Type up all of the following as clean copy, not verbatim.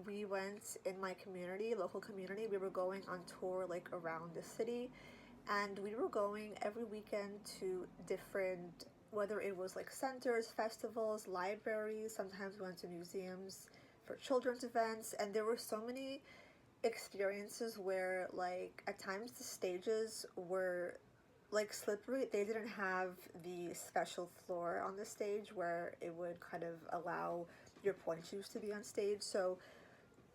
we went in my community, local community. We were going on tour like around the city, and we were going every weekend to different, whether it was like centers, festivals, libraries. Sometimes we went to museums for children's events, and there were so many experiences where like at times the stages were like slippery. They didn't have the special floor on the stage where it would kind of allow your point shoes to be on stage. So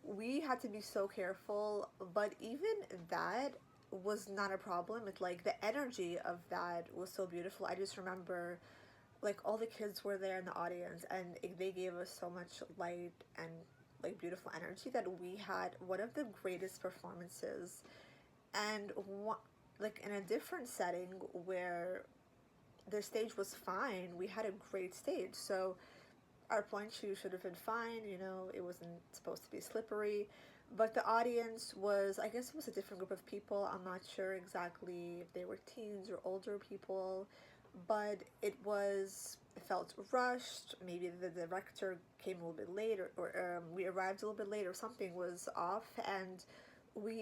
we had to be so careful, but even that was not a problem. It's like the energy of that was so beautiful. I just remember like all the kids were there in the audience, and they gave us so much light and like beautiful energy that we had one of the greatest performances. And like in a different setting where the stage was fine, we had a great stage. So our point shoe should have been fine, you know, it wasn't supposed to be slippery. But the audience was, I guess it was a different group of people. I'm not sure exactly if they were teens or older people, but it felt rushed. Maybe the director came a little bit later, or we arrived a little bit late, or something was off. And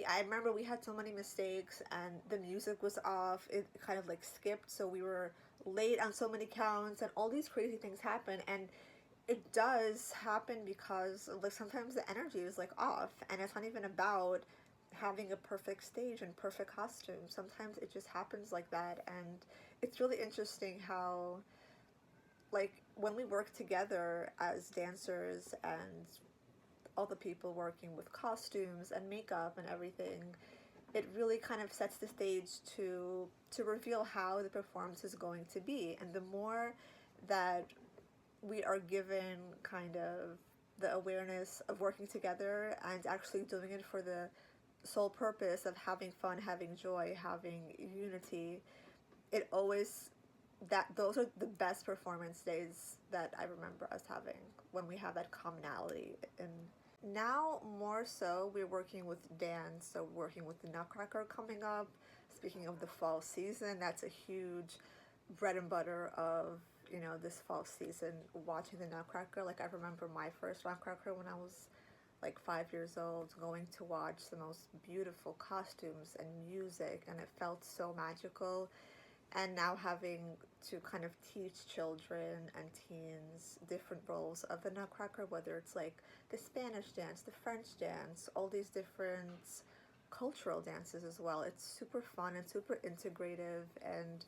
I remember we had so many mistakes, and the music was off. It kind of like skipped, so we were late on so many counts, and all these crazy things happen. And it does happen because like sometimes the energy is like off, and it's not even about having a perfect stage and perfect costume. Sometimes it just happens like that. And it's really interesting how like when we work together as dancers and all the people working with costumes and makeup and everything, it really kind of sets the stage to reveal how the performance is going to be. And the more that we are given kind of the awareness of working together and actually doing it for the sole purpose of having fun, having joy, having unity, it always, that those are the best performance days that I remember us having, when we have that commonality. And now more so we're working with dance, so working with the nutcracker coming up. Speaking of the fall season, that's a huge bread and butter of, you know, this fall season, watching the nutcracker. Like I remember my first nutcracker when I was like 5 years old, going to watch the most beautiful costumes and music, and it felt so magical. And now having to kind of teach children and teens different roles of the nutcracker, whether it's like the Spanish dance, the French dance, all these different cultural dances as well. It's super fun and super integrative, and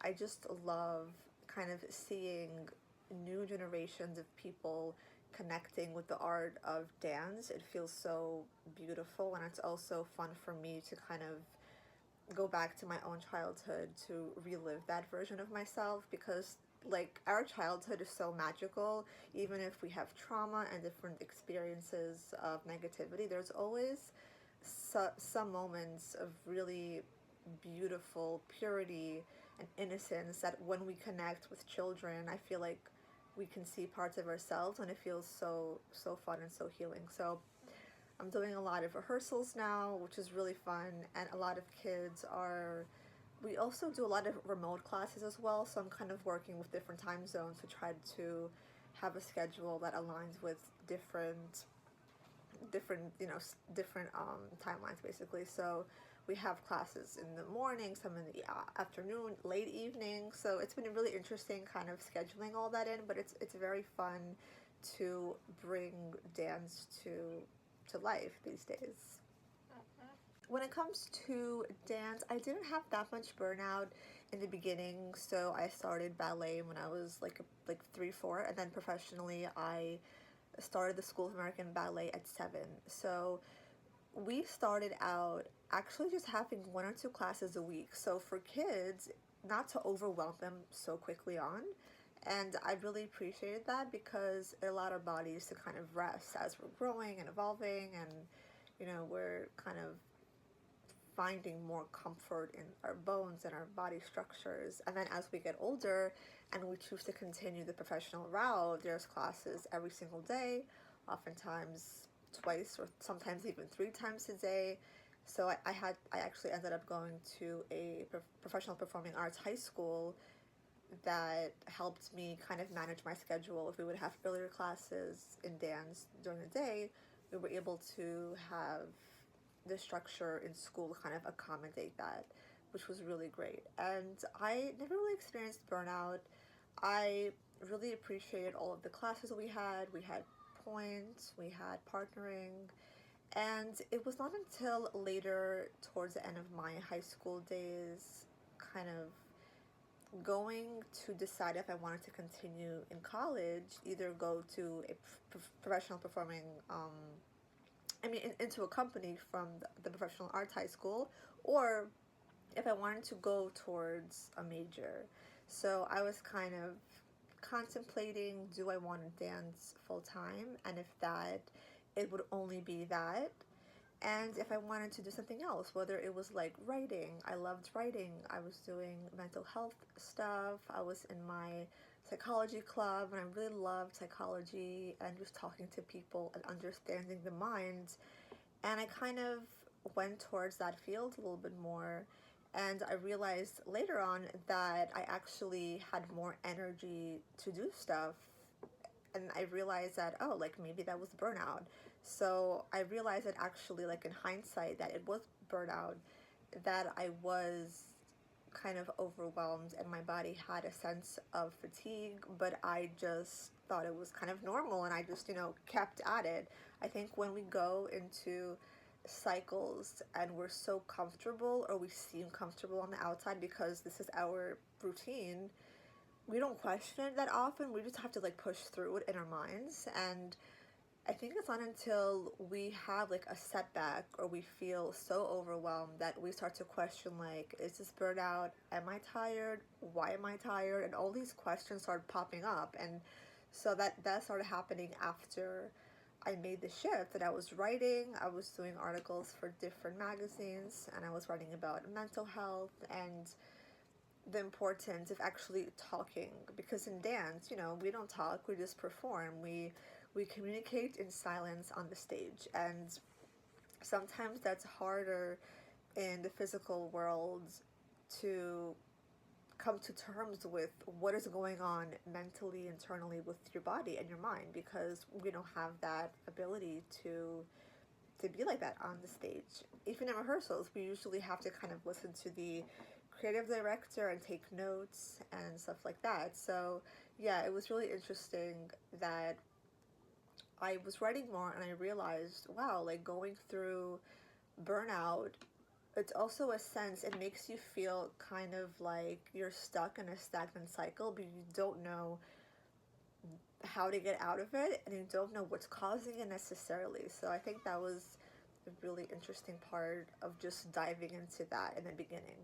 I just love kind of seeing new generations of people connecting with the art of dance. It feels so beautiful, and it's also fun for me to kind of go back to my own childhood to relive that version of myself, because like our childhood is so magical. Even if we have trauma and different experiences of negativity, there's always some moments of really beautiful purity and innocence that when we connect with children, I feel like we can see parts of ourselves, and it feels so fun and so healing. So I'm doing a lot of rehearsals now, which is really fun, and a lot of kids are, we also do a lot of remote classes as well, so I'm kind of working with different time zones to try to have a schedule that aligns with different timelines basically. So we have classes in the morning, some in the afternoon, late evening. So it's been really interesting kind of scheduling all that in, but it's very fun to bring dance to life these days. When it comes to dance, I didn't have that much burnout in the beginning. So I started ballet when I was like 3, 4, and then professionally I started the School of American Ballet at 7. So we started out actually just having 1 or 2 classes a week. So for kids, not to overwhelm them so quickly on. And I really appreciated that because it allowed our bodies to kind of rest as we're growing and evolving, and you know, we're kind of finding more comfort in our bones and our body structures. And then as we get older and we choose to continue the professional route, there's classes every single day, oftentimes twice or sometimes even 3 times a day. So I actually ended up going to a professional performing arts high school that helped me kind of manage my schedule. If we would have earlier classes in dance during the day, we were able to have the structure in school kind of accommodate that, which was really great. And I never really experienced burnout. I really appreciated all of the classes we had. We had points, we had partnering, and it was not until later, towards the end of my high school days, kind of going to decide if I wanted to continue in college, either go to a professional performing, into a company from the professional arts high school, or if I wanted to go towards a major. So I was kind of contemplating, do I want to dance full time? And if that, it would only be that. And if I wanted to do something else, whether it was like writing, I loved writing. I was doing mental health stuff. I was in my psychology club, and I really loved psychology and just talking to people and understanding the mind. And I kind of went towards that field a little bit more. And I realized later on that I actually had more energy to do stuff. And I realized that, oh, like maybe that was burnout. So I realized that actually, like in hindsight, that it was burnout, that I was kind of overwhelmed and my body had a sense of fatigue, but I just thought it was kind of normal and I just, kept at it. I think when we go into cycles and we're so comfortable, or we seem comfortable on the outside because this is our routine, we don't question it that often. We just have to like push through it in our minds. And I think it's not until we have like a setback or we feel so overwhelmed that we start to question, like, is this burnout? Am I tired? Why am I tired? And all these questions start popping up. And so that started happening after I made the shift. That I was writing, I was doing articles for different magazines, and I was writing about mental health and the importance of actually talking, because in dance, we don't talk, we just perform. We communicate in silence on the stage, and sometimes that's harder in the physical world to come to terms with what is going on mentally, internally with your body and your mind, because we don't have that ability to be like that on the stage. Even in rehearsals, we usually have to kind of listen to the creative director and take notes and stuff like that. So yeah, it was really interesting that I was writing more and I realized, wow, like going through burnout, it's also a sense, it makes you feel kind of like you're stuck in a stagnant cycle, but you don't know how to get out of it and you don't know what's causing it necessarily. So I think that was a really interesting part of just diving into that in the beginning.